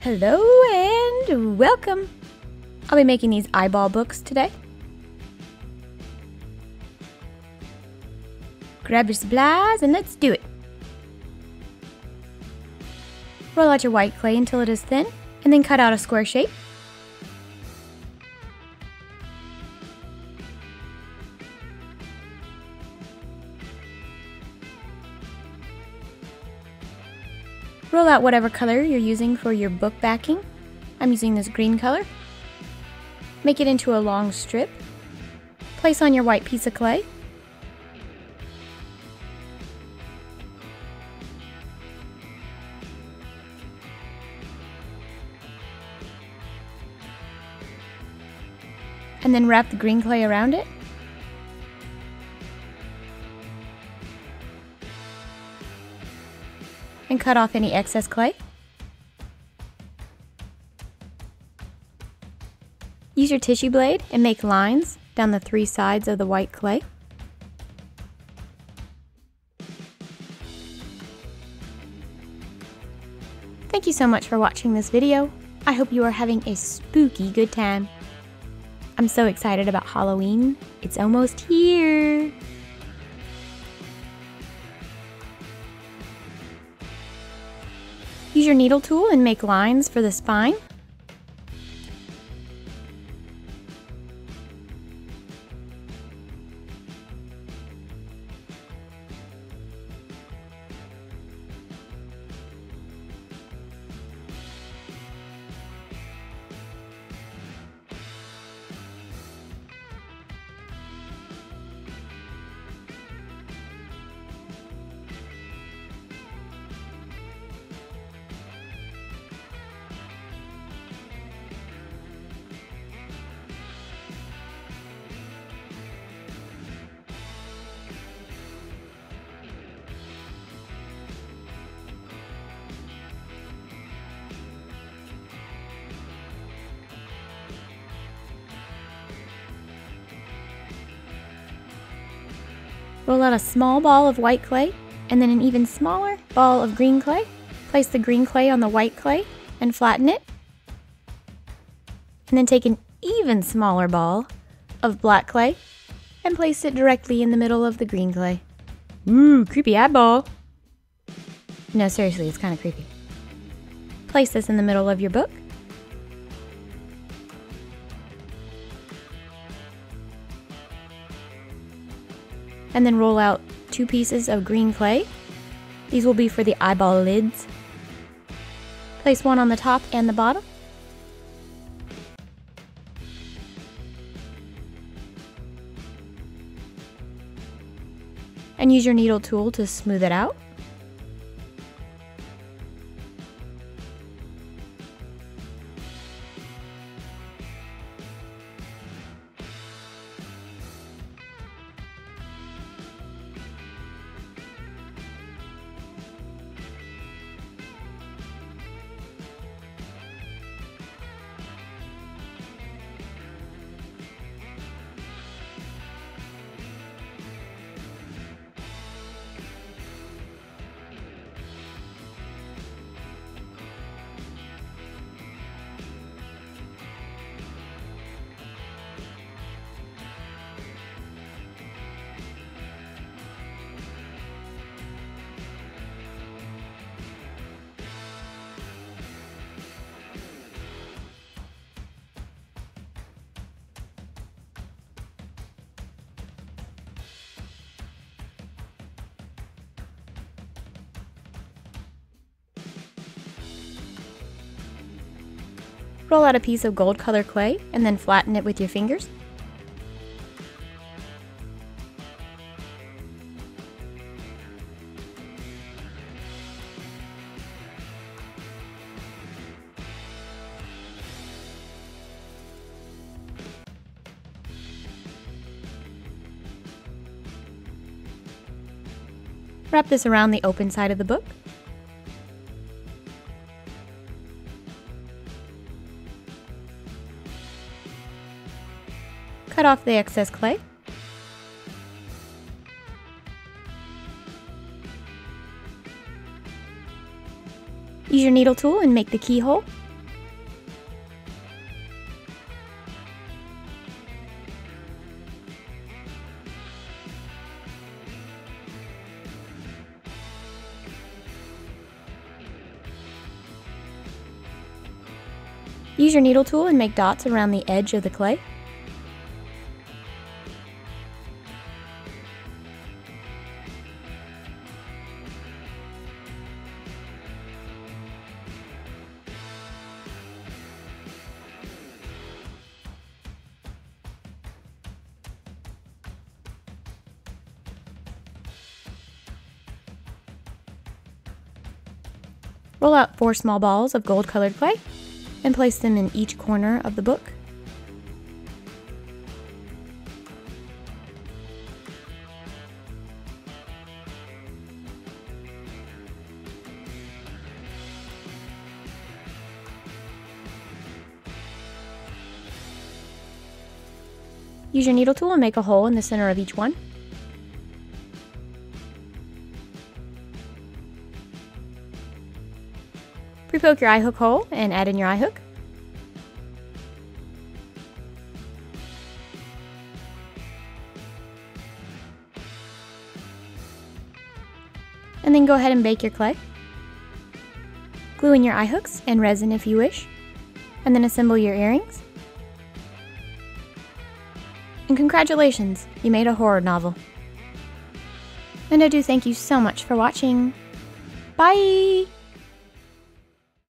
Hello and welcome! I'll be making these eyeball books today. Grab your supplies and let's do it! Roll out your white clay until it is thin, and then cut out a square shape. Roll out whatever color you're using for your book backing. I'm using this green color. Make it into a long strip. Place on your white piece of clay. And then wrap the green clay around it. And cut off any excess clay. Use your tissue blade and make lines down the 3 sides of the white clay. Thank you so much for watching this video. I hope you are having a spooky good time. I'm so excited about Halloween. It's almost here. Use your needle tool and make lines for the spine. Roll out a small ball of white clay and then an even smaller ball of green clay. Place the green clay on the white clay and flatten it. And then take an even smaller ball of black clay and place it directly in the middle of the green clay. Ooh, creepy eyeball. No, seriously, it's kind of creepy. Place this in the middle of your book. And then roll out 2 pieces of green clay. These will be for the eyeball lids. Place one on the top and the bottom. And use your needle tool to smooth it out. Roll out a piece of gold color clay and then flatten it with your fingers. Wrap this around the open side of the book. Cut off the excess clay. Use your needle tool and make the keyhole. Use your needle tool and make dots around the edge of the clay. Roll out 4 small balls of gold-colored clay and place them in each corner of the book. Use your needle tool and make a hole in the center of each one. Pre-poke your eye hook hole and add in your eye hook. And then go ahead and bake your clay. Glue in your eye hooks and resin if you wish, and then assemble your earrings. And congratulations, you made a horror novel. And I do thank you so much for watching. Bye!